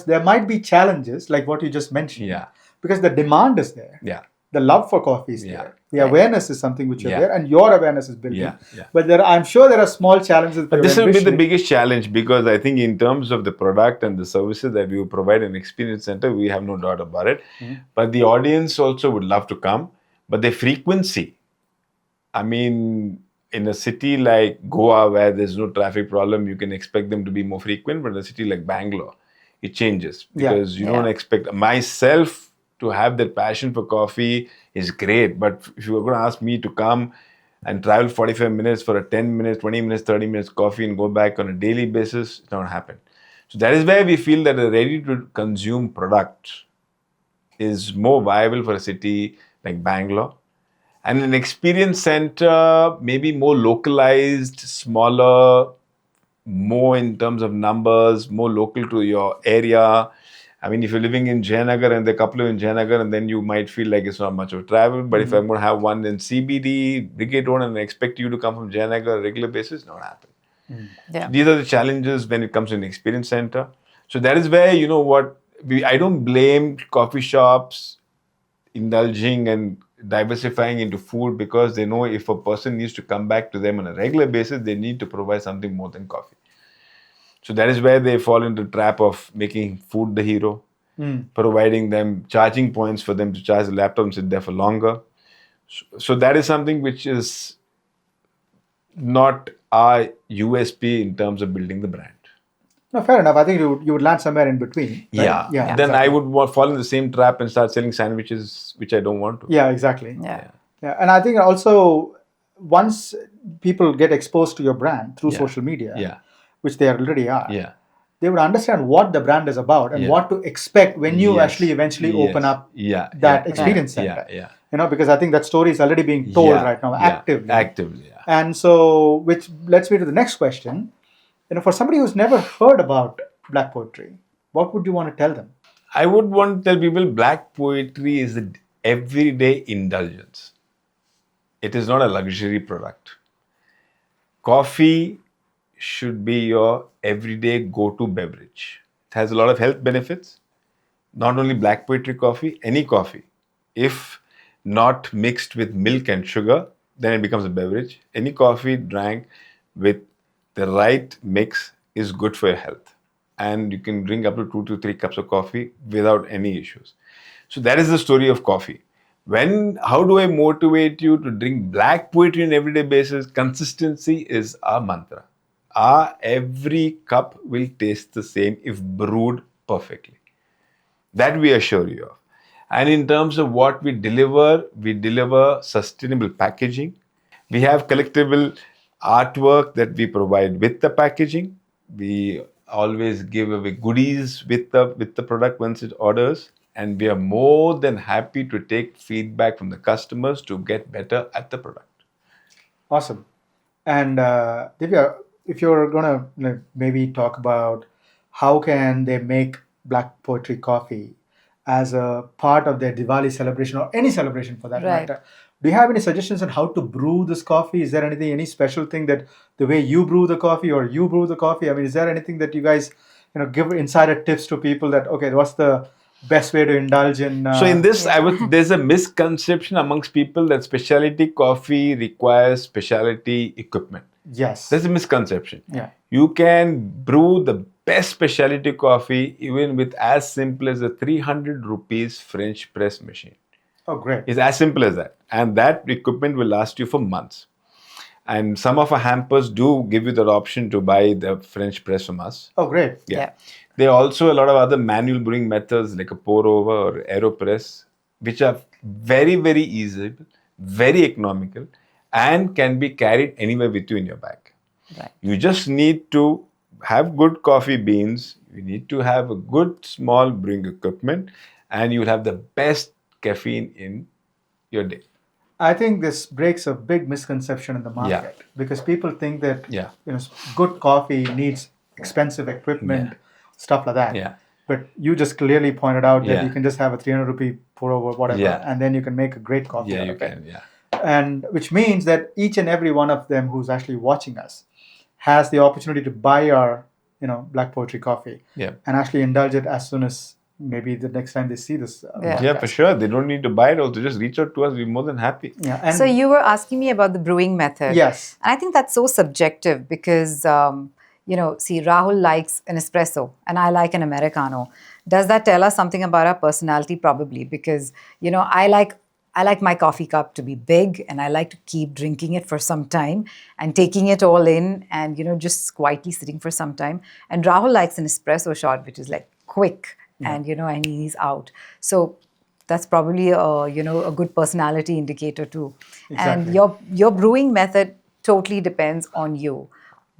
Speaker 1: there might be challenges like what you just mentioned.
Speaker 2: Yeah.
Speaker 1: Because the demand is there.
Speaker 2: Yeah.
Speaker 1: The love for coffee is
Speaker 2: Yeah.
Speaker 1: there. The awareness is something which is
Speaker 2: Yeah.
Speaker 1: there, and your awareness is building.
Speaker 2: Yeah. Yeah.
Speaker 1: But I'm sure there are small challenges.
Speaker 2: But
Speaker 1: you're
Speaker 2: this will be the
Speaker 1: envisioning.
Speaker 2: biggest challenge, because I think in terms of the product and the services that we will provide in Experience Center, we have no doubt about it. But the audience also would love to come. But the frequency, I mean, in a city like Goa where there's no traffic problem, you can expect them to be more frequent. But in a city like Bangalore, it changes, because you don't expect myself to have that passion for coffee is great. But if you were going to ask me to come and travel 45 minutes for a 10 minutes, 20 minutes, 30 minutes coffee and go back on a daily basis, it's not going to happen. So that is where we feel that a ready to consume product is more viable for a city like Bangalore. And an experience center, maybe more localized, smaller, more in terms of numbers, more local to your area. I mean, if you're living in Jayanagar and there are a couple in Jayanagar, and then you might feel like it's not much of travel. But if I'm going to have one in CBD, Brigade Road, and I expect you to come from Jayanagar on a regular basis, it's not happen.
Speaker 3: Yeah.
Speaker 2: These are the challenges when it comes to an experience center. So that is where, you know what, I don't blame coffee shops indulging and diversifying into food, because they know if a person needs to come back to them on a regular basis, they need to provide something more than coffee. So that is where they fall into the trap of making food the hero, providing them charging points for them to charge the laptop and sit there for longer. So that is something which is not our USP in terms of building the brand.
Speaker 1: No, fair enough. I think you would land somewhere in between. Right?
Speaker 2: Yeah. Then
Speaker 1: exactly.
Speaker 2: I would fall in the same trap and start selling sandwiches, which I don't want to.
Speaker 1: Yeah, exactly.
Speaker 3: Yeah.
Speaker 1: Yeah, and I think also once people get exposed to your brand through social media,
Speaker 2: Yeah.
Speaker 1: which they already are,
Speaker 2: Yeah.
Speaker 1: they would understand what the brand is about and
Speaker 2: Yeah.
Speaker 1: what to expect when you
Speaker 2: Yes.
Speaker 1: actually eventually
Speaker 2: Yes.
Speaker 1: open up
Speaker 2: Yeah.
Speaker 1: that
Speaker 2: Yeah.
Speaker 1: experience
Speaker 2: Yeah.
Speaker 1: center.
Speaker 2: Yeah.
Speaker 1: Because I think that story is already being told
Speaker 2: Yeah.
Speaker 1: right now
Speaker 2: Yeah.
Speaker 1: actively.
Speaker 2: Actively. Yeah.
Speaker 1: And so, which lets me to the next question. For somebody who's never heard about black poetry, what would you want to tell them?
Speaker 2: I would want to tell people black poetry is an everyday indulgence. It is not a luxury product. Coffee should be your everyday go-to beverage. It has a lot of health benefits. Not only black poetry coffee, any coffee. If not mixed with milk and sugar, then it becomes a beverage. Any coffee drank with the right mix is good for your health. And you can drink up to 2 to 3 cups of coffee without any issues. So that is the story of coffee. How do I motivate you to drink black poetry on an everyday basis? Consistency is our mantra. Every cup will taste the same if brewed perfectly. That we assure you of. And in terms of what we deliver sustainable packaging. We have collectible artwork that we provide with the packaging. We always give away goodies with the product once it orders. And we are more than happy to take feedback from the customers to get better at the product.
Speaker 1: Awesome. And Divya, if you're going to maybe talk about how can they make black poetry coffee as a part of their Diwali celebration or any celebration for that
Speaker 3: Right.
Speaker 1: matter, do you have any suggestions on how to brew this coffee? Is there any special thing that the way you brew the coffee or you brew the coffee? I mean, is there anything that you guys give insider tips to people that, okay, what's the best way to indulge in?
Speaker 2: So in this, there's a misconception amongst people that specialty coffee requires specialty equipment.
Speaker 1: Yes.
Speaker 2: That's a misconception.
Speaker 1: Yeah.
Speaker 2: You can brew the best specialty coffee even with as simple as a 300 rupees French press machine.
Speaker 1: Oh, great.
Speaker 2: It's as simple as that. And that equipment will last you for months. And some of our hampers do give you that option to buy the French press from us.
Speaker 1: Oh, great.
Speaker 3: Yeah.
Speaker 2: There are also a lot of other manual brewing methods like a pour over or AeroPress, which are very, very easy, very economical, and can be carried anywhere with you in your bag.
Speaker 3: Right.
Speaker 2: You just need to have good coffee beans, you need to have a good small brewing equipment, and you'll have the best caffeine in your day.
Speaker 1: I think this breaks a big misconception in the market because people think that good coffee needs expensive equipment, stuff like that.
Speaker 2: Yeah.
Speaker 1: But you just clearly pointed out that
Speaker 2: Yeah.
Speaker 1: you can just have a 300 rupee pour over, whatever,
Speaker 2: Yeah.
Speaker 1: and then you can make a great coffee.
Speaker 2: Yeah,
Speaker 1: out
Speaker 2: you
Speaker 1: of it.
Speaker 2: can. Yeah.
Speaker 1: And which means that each and every one of them who's actually watching us has the opportunity to buy our, Black Poetry coffee
Speaker 2: Yeah.
Speaker 1: and actually indulge it as soon as maybe the next time they see this.
Speaker 3: Yeah.
Speaker 2: Yeah, for
Speaker 1: podcast.
Speaker 2: sure. They don't need to buy it also. Just reach out to us. We're more than happy.
Speaker 1: Yeah, and
Speaker 3: So you were asking me about the brewing method.
Speaker 1: yes,
Speaker 3: And I think that's so subjective because, see, Rahul likes an espresso and I like an Americano. Does that tell us something about our personality? Probably, because, I like my coffee cup to be big and I like to keep drinking it for some time and taking it all in and, just quietly sitting for some time. And Rahul likes an espresso shot, which is like quick and, and he's out. So that's probably a good personality indicator too.
Speaker 1: Exactly.
Speaker 3: And your brewing method totally depends on you,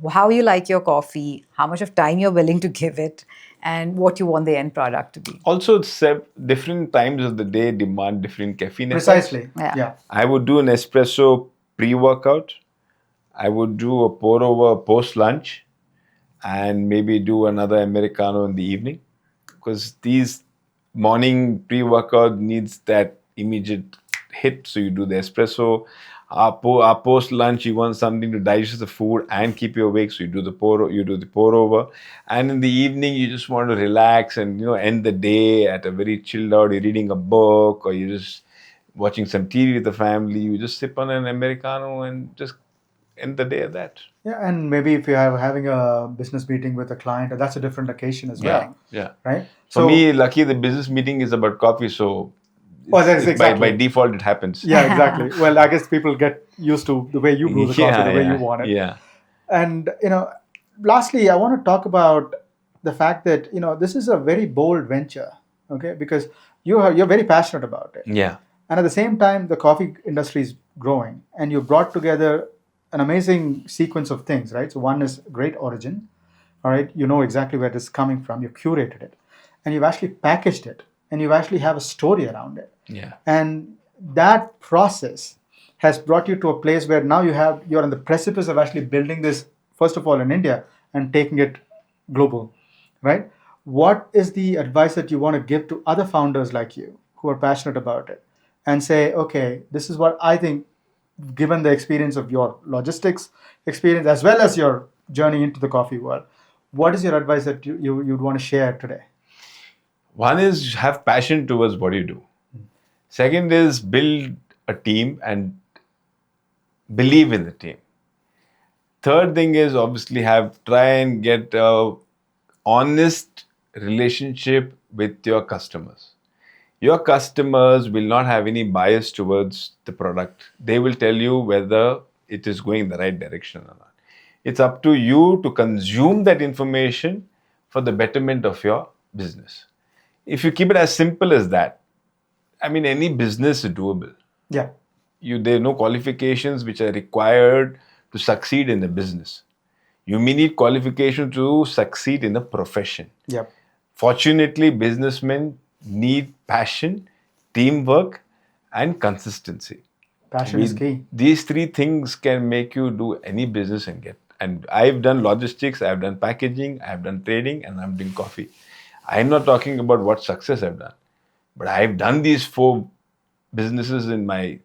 Speaker 3: how you like your coffee, how much of time you're willing to give it, and what you want the end product to be.
Speaker 2: Also, different times of the day demand different caffeine effects.
Speaker 1: precisely.
Speaker 3: Yeah.
Speaker 1: Yeah.
Speaker 2: I would do an espresso pre-workout. I would do a pour over post-lunch, and maybe do another Americano in the evening, because these morning pre-workout needs that immediate hit. So you do the espresso. Our post-lunch, you want something to digest the food and keep you awake. So you do the pour over. And in the evening, you just want to relax and end the day at a very chilled out. You're reading a book or you're just watching some TV with the family. You just sip on an Americano and just end the day at that.
Speaker 1: Yeah, and maybe if you are having a business meeting with a client, that's a different occasion as well,
Speaker 2: Yeah.
Speaker 1: right?
Speaker 2: For me, lucky the business meeting is about coffee, so
Speaker 1: That's exactly.
Speaker 2: by default it happens.
Speaker 1: Yeah, exactly. Well, I guess people get used to the way you brew the coffee, the way you want it.
Speaker 2: Yeah.
Speaker 1: And lastly, I want to talk about the fact that this is a very bold venture, okay? Because you're very passionate about it,
Speaker 2: Yeah.
Speaker 1: and at the same time, the coffee industry is growing, and you brought together an amazing sequence of things, right? So one is great origin, all right? You know exactly where it is coming from. You curated it, and you've actually packaged it, and you actually have a story around it.
Speaker 2: Yeah.
Speaker 1: And that process has brought you to a place where now you're on the precipice of actually building this, first of all in India and taking it global, right? What is the advice that you want to give to other founders like you who are passionate about it and say, okay, this is what I think, given the experience of your logistics experience as well as your journey into the coffee world, what is your advice that you'd want to share today?
Speaker 2: One is have passion towards what you do. Second is build a team and believe in the team. Third thing is obviously try and get a honest relationship with your customers. Your customers will not have any bias towards the product. They will tell you whether it is going in the right direction or not. It's up to you to consume that information for the betterment of your business. If you keep it as simple as that, I mean, any business is doable.
Speaker 1: Yeah.
Speaker 2: There are no qualifications which are required to succeed in a business. You may need qualification to succeed in a profession.
Speaker 1: Yep.
Speaker 2: Fortunately, businessmen need passion, teamwork, and consistency.
Speaker 1: Passion is key.
Speaker 2: These three things can make you do any business and I've done logistics, I've done packaging, I've done trading, and I'm doing coffee. I'm not talking about what success I've done, but I've done these 4 businesses in my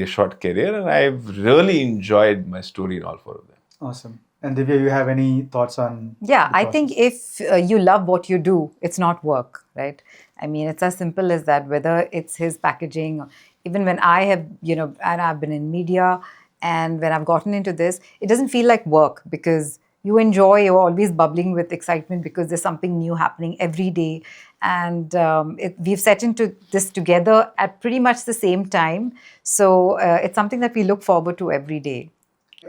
Speaker 2: short career, and I've really enjoyed my story in all 4 of them.
Speaker 1: Awesome. And Divya, you have any thoughts on?
Speaker 3: Yeah,
Speaker 1: the
Speaker 3: I think if you love what you do, it's not work, right? I mean, it's as simple as that, whether it's his packaging, even when I have, and I've been in media, and when I've gotten into this, it doesn't feel like work because you're always bubbling with excitement because there's something new happening every day. And we've set into this together at pretty much the same time. So it's something that we look forward to every day.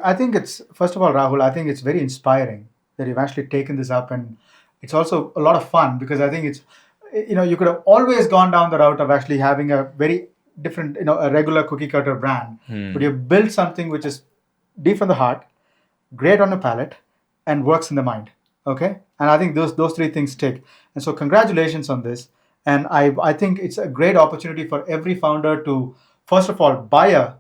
Speaker 1: I think first of all, Rahul, I think it's very inspiring that you've actually taken this up, and it's also a lot of fun because I think it's, you could have always gone down the route of actually having a very different, a regular cookie cutter brand, but you've built something which is deep from the heart, great on the palate, and works in the mind. Okay, and I think those 3 things stick. And so congratulations on this. And I think it's a great opportunity for every founder to, first of all, buy a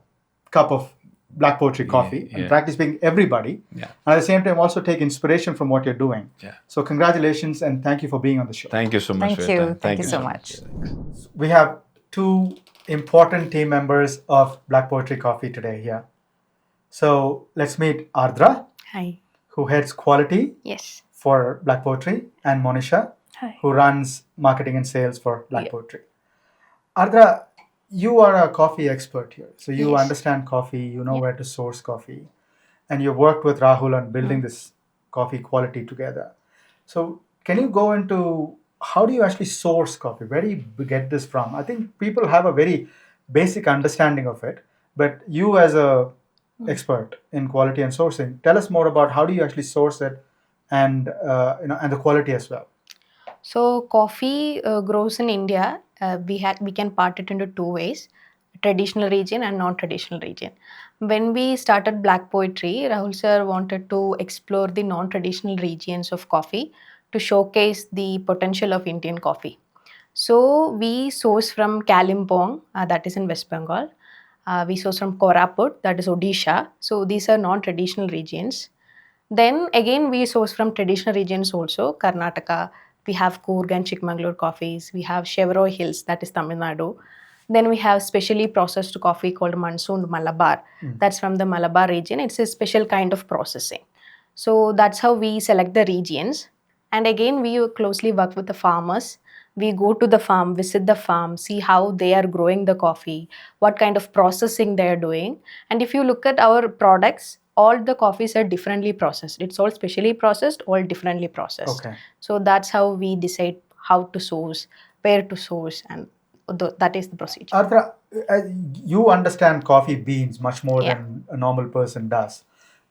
Speaker 1: cup of Black Poetry Coffee, and practically speaking, everybody.
Speaker 2: Yeah.
Speaker 1: And at the same time, also take inspiration from what you're doing.
Speaker 2: Yeah.
Speaker 1: So congratulations and thank you for being on the show.
Speaker 2: Thank you so much
Speaker 3: Thank
Speaker 2: for your
Speaker 3: you.
Speaker 2: time.
Speaker 3: Thank you so much.
Speaker 1: We have two important team members of Black Poetry Coffee today here. So let's meet Ardra,
Speaker 4: Hi.
Speaker 1: who heads quality
Speaker 4: Yes.
Speaker 1: for Black Poetry, and Monisha,
Speaker 4: Hi.
Speaker 1: who runs marketing and sales for Black
Speaker 4: Yeah.
Speaker 1: Poetry. Ardra, you are a coffee expert here. So you
Speaker 4: Yes.
Speaker 1: understand coffee, you know
Speaker 4: Yeah.
Speaker 1: where to source coffee, and you worked with Rahul on building this coffee quality together. So can you go into how do you actually source coffee? Where do you get this from? I think people have a very basic understanding of it, but you as a expert in quality and sourcing, tell us more about how do you actually source it, and and the quality as well.
Speaker 4: So coffee grows in India. We can part it into two ways: traditional region and non-traditional region. When we started Black Poetry, Rahul sir wanted to explore the non-traditional regions of coffee to showcase the potential of Indian coffee. So we source from Kalimpong, that is in West Bengal. We source from Koraput, that is Odisha. So these are non-traditional regions. Then again, we source from traditional regions also. Karnataka, we have Coorg and Chikmagalur coffees. We have Chevroy Hills, that is Tamil Nadu. Then we have specially processed coffee called Monsoon Malabar. That's from the Malabar region. It's a special kind of processing. So that's how we select the regions. And again, we closely work with the farmers. We go to the farm, visit the farm, see how they are growing the coffee, what kind of processing they are doing. And if you look at our products, all the coffees are differently processed. It's all specially processed, all differently processed.
Speaker 1: Okay.
Speaker 4: So that's how we decide how to source, where to source, and that is the procedure.
Speaker 1: Ardra, you understand coffee beans much more
Speaker 4: Yeah.
Speaker 1: than a normal person does,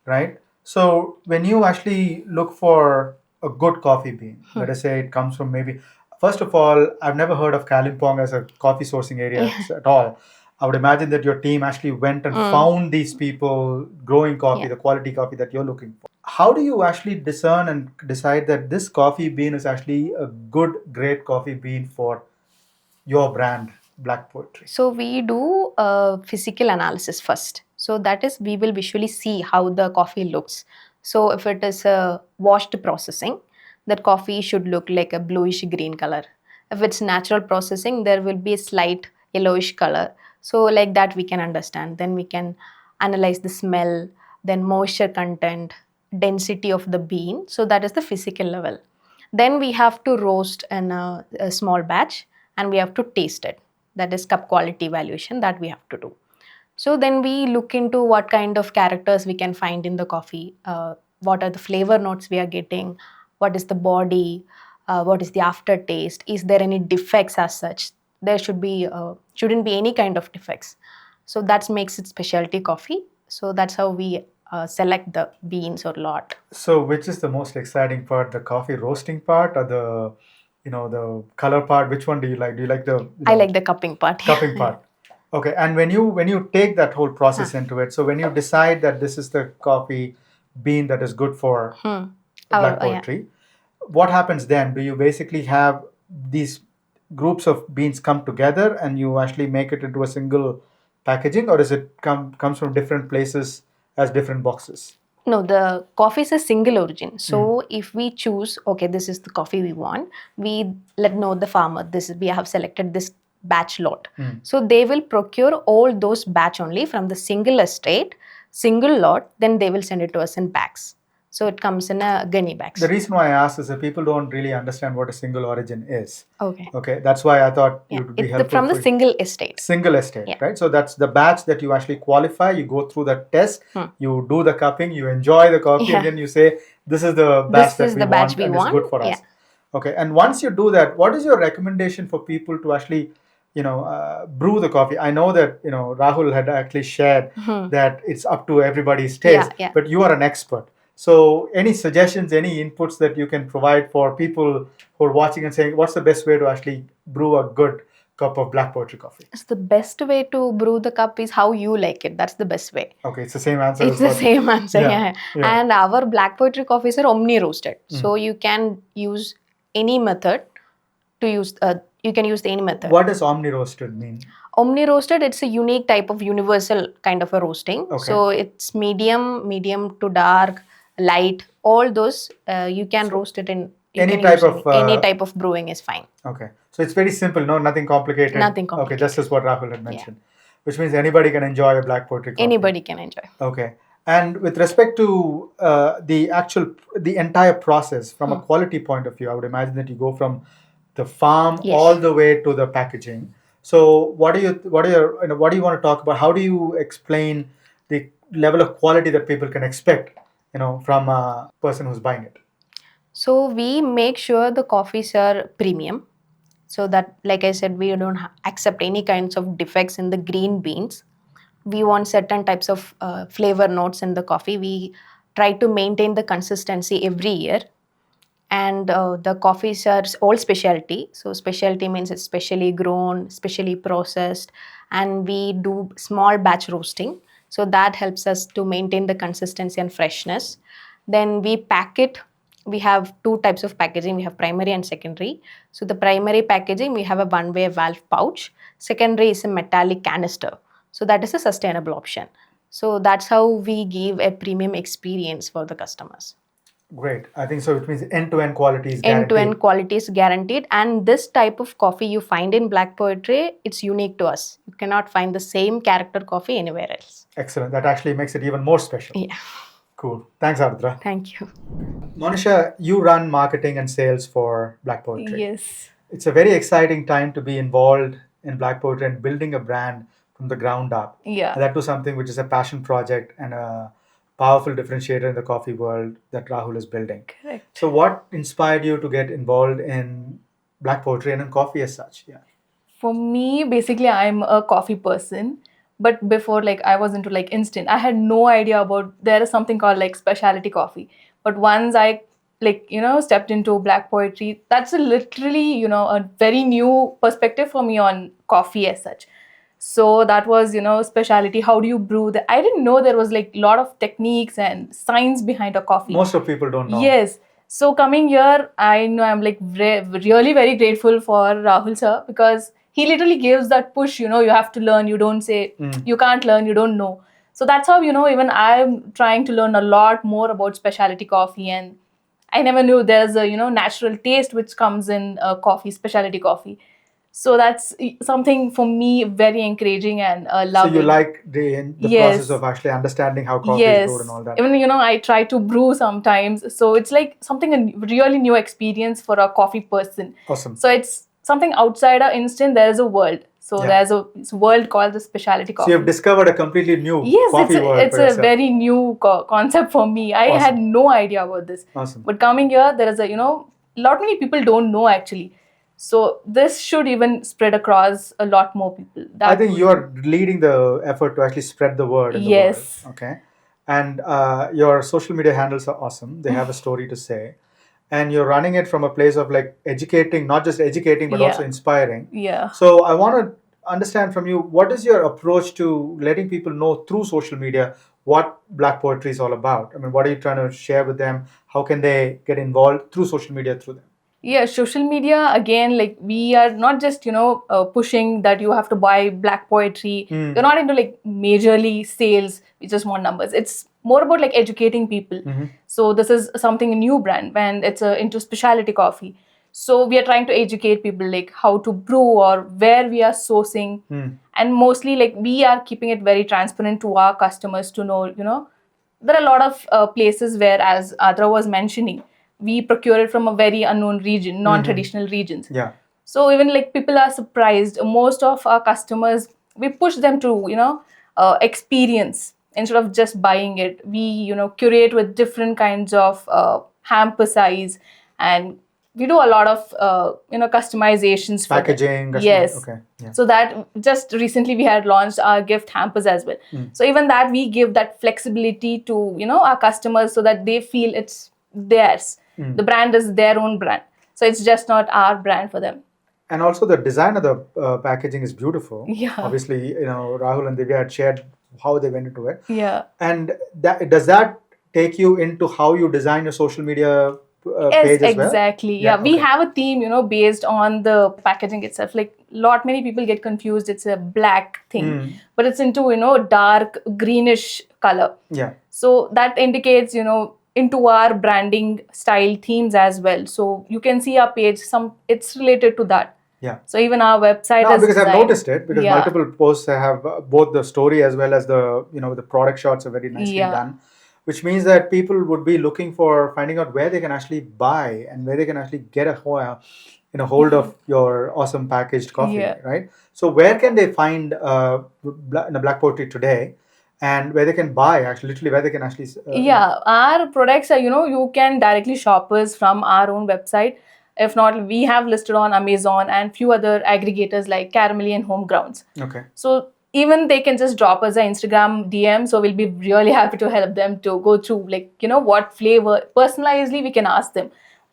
Speaker 1: right? So when you actually look for a good coffee bean, let us say it comes from maybe, first of all, I've never heard of Kalimpong as a coffee sourcing area at all. I would imagine that your team actually went and found these people growing coffee,
Speaker 4: Yeah.
Speaker 1: the quality coffee that you're looking for. How do you actually discern and decide that this coffee bean is actually a good, great coffee bean for your brand, Black Poetry?
Speaker 4: So we do a physical analysis first. So that is, we will visually see how the coffee looks. So if it is a washed processing, that coffee should look like a bluish green color. If it's natural processing, there will be a slight yellowish color. So like that we can understand. Then we can analyze the smell, then moisture content, density of the bean. So that is the physical level. Then we have to roast in a small batch and we have to taste it. That is cup quality evaluation that we have to do. So then we look into what kind of characters we can find in the coffee, what are the flavor notes we are getting, what is the body, what is the aftertaste, is there any defects as such. There shouldn't be any kind of defects. So that makes it specialty coffee. So that's how we select the beans or lot.
Speaker 1: So, which is the most exciting part, the coffee roasting part or the color part? Which one do you like? Do you like the
Speaker 4: I like the cupping part.
Speaker 1: cupping part? Okay, and when you take that whole process into it, so when you decide that this is the coffee bean that is good for Black Poetry, what happens then? Do you basically have these groups of beans come together and you actually make it into a single packaging, or does it comes from different places as different boxes?
Speaker 4: No, the coffee is a single origin. So if we choose, okay, this is the coffee we want, we let know the farmer, we have selected this batch lot. So they will procure all those batch only from the single estate, single lot, then they will send it to us in bags. So it comes in a gunny bags.
Speaker 1: The reason why I asked is that people don't really understand what a single origin is.
Speaker 4: Okay.
Speaker 1: Okay, that's why I thought
Speaker 4: Yeah.
Speaker 1: it would be
Speaker 4: It's
Speaker 1: helpful.
Speaker 4: from the
Speaker 1: for
Speaker 4: single estate.
Speaker 1: single estate,
Speaker 4: Yeah.
Speaker 1: right? So that's the batch that you actually qualify. You go through the test, you do the cupping, you enjoy the coffee,
Speaker 4: Yeah.
Speaker 1: and then you say, "This is the batch
Speaker 4: This is the batch we
Speaker 1: and
Speaker 4: want."
Speaker 1: it's good for us."
Speaker 4: Yeah.
Speaker 1: Okay, and once you do that, what is your recommendation for people to actually, brew the coffee? I know that Rahul had actually shared that it's up to everybody's taste,
Speaker 4: Yeah.
Speaker 1: but you are an expert. So, any suggestions, any inputs that you can provide for people who are watching and saying, what's the best way to actually brew a good cup of Black Poetry coffee?
Speaker 4: It's the best way to brew the cup is how you like it. That's the best way.
Speaker 1: Okay, it's the same answer.
Speaker 4: It's the same answer.
Speaker 1: Yeah, yeah.
Speaker 4: And our Black Poetry coffees are omni roasted. So you can use any method to use You can use any method.
Speaker 1: What does omni roasted mean?
Speaker 4: Omni roasted, it's a unique type of universal kind of a roasting.
Speaker 1: Okay.
Speaker 4: So it's medium to dark, light, all those you can roast it in. You
Speaker 1: any
Speaker 4: can
Speaker 1: type
Speaker 4: use
Speaker 1: of,
Speaker 4: any type of brewing is fine.
Speaker 1: Okay. So it's very simple, no, nothing complicated.
Speaker 4: Nothing
Speaker 1: Okay,
Speaker 4: complicated.
Speaker 1: just as what Rahul had mentioned. Which means anybody can enjoy a black poetry coffee.
Speaker 4: Anybody can enjoy.
Speaker 1: Okay. And with respect to the entire process from a quality point of view, I would imagine that you go from the farm
Speaker 4: Yes.
Speaker 1: all the way to the packaging. So what do you want to talk about? How do you explain the level of quality that people can expect, from a person who's buying it?
Speaker 4: So we make sure the coffees are premium. So that, like I said, we don't accept any kinds of defects in the green beans. We want certain types of flavor notes in the coffee. We try to maintain the consistency every year. And the coffees are all specialty. So specialty means it's specially grown, specially processed, and we do small batch roasting. So that helps us to maintain the consistency and freshness. Then we pack it. We have two types of packaging. We have primary and secondary. So the primary packaging, we have a one-way valve pouch. Secondary is a metallic canister. So that is a sustainable option. So that's how we give a premium experience for the customers.
Speaker 1: Great. I think so. It means end-to-end quality is guaranteed.
Speaker 4: End-to-end quality is guaranteed. And this type of coffee you find in Black Poetry, it's unique to us. You cannot find the same character coffee anywhere else.
Speaker 1: Excellent. That actually makes it even more special.
Speaker 4: Yeah.
Speaker 1: Cool. Thanks, Ardra.
Speaker 4: Thank you.
Speaker 1: Monisha, you run marketing and sales for Black Poetry.
Speaker 5: Yes.
Speaker 1: It's a very exciting time to be involved in Black Poetry and building a brand from the ground up.
Speaker 5: Yeah.
Speaker 1: And that was something which is a passion project and a powerful differentiator in the coffee world that Rahul is building.
Speaker 5: Correct.
Speaker 1: So what inspired you to get involved in Black Poetry and in coffee as such? Yeah.
Speaker 5: For me, basically, I'm a coffee person. But before, I was into instant. I had no idea about there is something called specialty coffee. But once I stepped into Black Poetry, that's literally a very new perspective for me on coffee as such. So that was specialty. How do you brew that? I didn't know there was lot of techniques and science behind a coffee.
Speaker 1: Most of people don't know.
Speaker 5: Yes. So coming here, I know I'm really very grateful for Rahul sir, because he literally gives that push, you have to learn. You don't say, you can't learn, you don't know. So that's how, even I'm trying to learn a lot more about specialty coffee. And I never knew there's a, natural taste which comes in coffee, specialty coffee. So that's something for me very encouraging and lovely.
Speaker 1: So you like the
Speaker 5: Yes.
Speaker 1: process of actually understanding how coffee is brewed and all that.
Speaker 5: Even, I try to brew sometimes. So it's something, a really new experience for a coffee person.
Speaker 1: Awesome.
Speaker 5: So it's something outside our instant, there is a world. So
Speaker 1: Yeah.
Speaker 5: there's a world called the specialty coffee.
Speaker 1: So you've discovered a completely new
Speaker 5: Yes,
Speaker 1: coffee world
Speaker 5: it's
Speaker 1: for
Speaker 5: a
Speaker 1: yourself.
Speaker 5: very new concept for me. I
Speaker 1: Awesome.
Speaker 5: had no idea about this.
Speaker 1: Awesome.
Speaker 5: But coming here, there is a, lot many people don't know actually. So this should even spread across a lot more people.
Speaker 1: I think you're leading the effort to actually spread the word in the
Speaker 5: Yes.
Speaker 1: world. Okay. And your social media handles are awesome. They have a story to say. And you're running it from a place of educating, not just educating, but
Speaker 5: Yeah.
Speaker 1: also inspiring.
Speaker 5: Yeah.
Speaker 1: So I want to understand from you, what is your approach to letting people know through social media what Black Poetry is all about? I mean, what are you trying to share with them? How can they get involved through social media through them?
Speaker 5: Yeah, social media, again, we are not just, pushing that you have to buy Black Poetry. We're not into majorly sales. We just want numbers. It's more about educating people. So this is something, a new brand, when it's into specialty coffee. So we are trying to educate people how to brew or where we are sourcing. And mostly we are keeping it very transparent to our customers to know, there are a lot of places where, as Adra was mentioning, we procure it from a very unknown region, non-traditional regions.
Speaker 1: Yeah.
Speaker 5: So even people are surprised. Most of our customers, we push them to, experience instead of just buying it. We, curate with different kinds of hamper size, and we do a lot of, customizations for them.
Speaker 1: Packaging.
Speaker 5: Yes.
Speaker 1: Okay. Yeah.
Speaker 5: So that just recently we had launched our gift hampers as well. So even that we give that flexibility to, our customers so that they feel it's theirs. The brand is their own brand. So it's just not our brand for them.
Speaker 1: And also the design of the packaging is beautiful.
Speaker 5: Yeah.
Speaker 1: Obviously, Rahul and Divya had shared how they went into it.
Speaker 5: Yeah.
Speaker 1: And does that take you into how you design your social media
Speaker 5: Yes,
Speaker 1: page as well?
Speaker 5: exactly.
Speaker 1: Yeah,
Speaker 5: Yeah, we
Speaker 1: okay.
Speaker 5: have a theme, based on the packaging itself. Like lot many people get confused. It's a black thing, but it's into dark greenish color.
Speaker 1: Yeah.
Speaker 5: So that indicates into our branding style themes as well. So you can see our page. It's related to that.
Speaker 1: Yeah.
Speaker 5: So even our website
Speaker 1: No,
Speaker 5: is
Speaker 1: because I've
Speaker 5: designed.
Speaker 1: noticed it because
Speaker 5: Yeah.
Speaker 1: multiple posts have both the story as well as the the product shots are very nicely
Speaker 5: Yeah.
Speaker 1: done, which means that people would be looking for finding out where they can actually buy and where they can actually get a hold of your awesome packaged coffee,
Speaker 5: Yeah.
Speaker 1: right? So where can they find Black Poetry today, and where they can buy actually literally where they can actually
Speaker 5: Yeah, our products are, you can directly shop us from our own website. If not, we have listed on Amazon and few other aggregators like Caramely and Homegrounds.
Speaker 1: Okay.
Speaker 5: So even they can just drop us an Instagram DM. So we'll be really happy to help them to go through what flavor. Personalizedly, we can ask them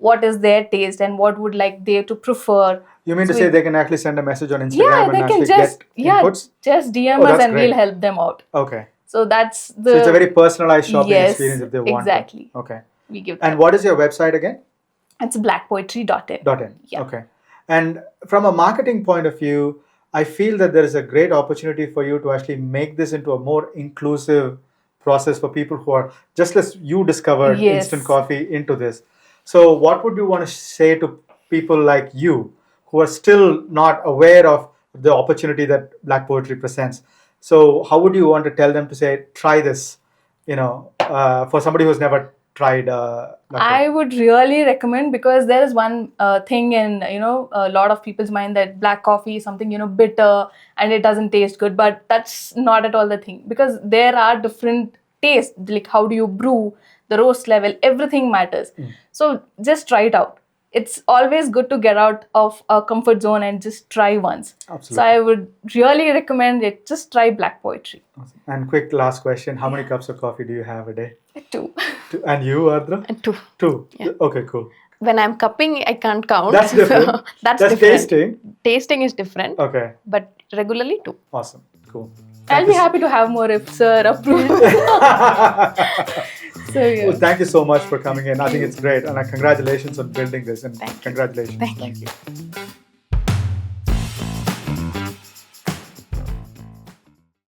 Speaker 5: what is their taste and what would like they to prefer.
Speaker 1: You mean
Speaker 5: So
Speaker 1: to say
Speaker 5: we-
Speaker 1: they can actually send a message on Instagram
Speaker 5: Yeah,
Speaker 1: and
Speaker 5: they can
Speaker 1: actually
Speaker 5: just
Speaker 1: get inputs?
Speaker 5: just DM
Speaker 1: Oh,
Speaker 5: us
Speaker 1: that's
Speaker 5: and
Speaker 1: great.
Speaker 5: we'll help them out.
Speaker 1: Okay.
Speaker 5: So that's the
Speaker 1: So it's a very personalized shopping
Speaker 5: Yes,
Speaker 1: experience if they want
Speaker 5: exactly.
Speaker 1: to. Okay.
Speaker 5: We give that.
Speaker 1: And what is your website again?
Speaker 5: It's blackpoetry.in.
Speaker 1: .in.
Speaker 5: Yeah.
Speaker 1: Okay. And from a marketing point of view, I feel that there is a great opportunity for you to actually make this into a more inclusive process for people who are just as you discovered
Speaker 5: Yes.
Speaker 1: instant coffee into this. So what would you want to say to people like you who are still not aware of the opportunity that Black Poetry presents? So how would you want to tell them to say, try this, for somebody who's never tried Black Poetry?
Speaker 5: I would really recommend, because there is one thing in a lot of people's mind that black coffee is something bitter and it doesn't taste good, but that's not at all the thing, because there are different tastes, like how do you brew, the roast level, everything matters. So just try it out. It's always good to get out of a comfort zone and just try once.
Speaker 1: Absolutely.
Speaker 5: So I would really recommend it. Just try Black Poetry.
Speaker 1: Awesome. And quick last question: how many cups of coffee do you have a day?
Speaker 4: 2.
Speaker 1: And you, Ardra?
Speaker 4: And 2.
Speaker 1: 2.
Speaker 4: Yeah.
Speaker 1: Okay, cool.
Speaker 4: When I'm cupping, I can't count.
Speaker 1: That's different.
Speaker 4: That's different.
Speaker 1: tasting.
Speaker 4: Tasting is different,
Speaker 1: Okay,
Speaker 4: but regularly 2.
Speaker 1: awesome, cool.
Speaker 5: I'll be happy to have more if sir approves. So yeah.
Speaker 1: Well, thank you so much for coming in. I think it's great, and congratulations on building this. And congratulations.
Speaker 4: Thank you.
Speaker 1: you.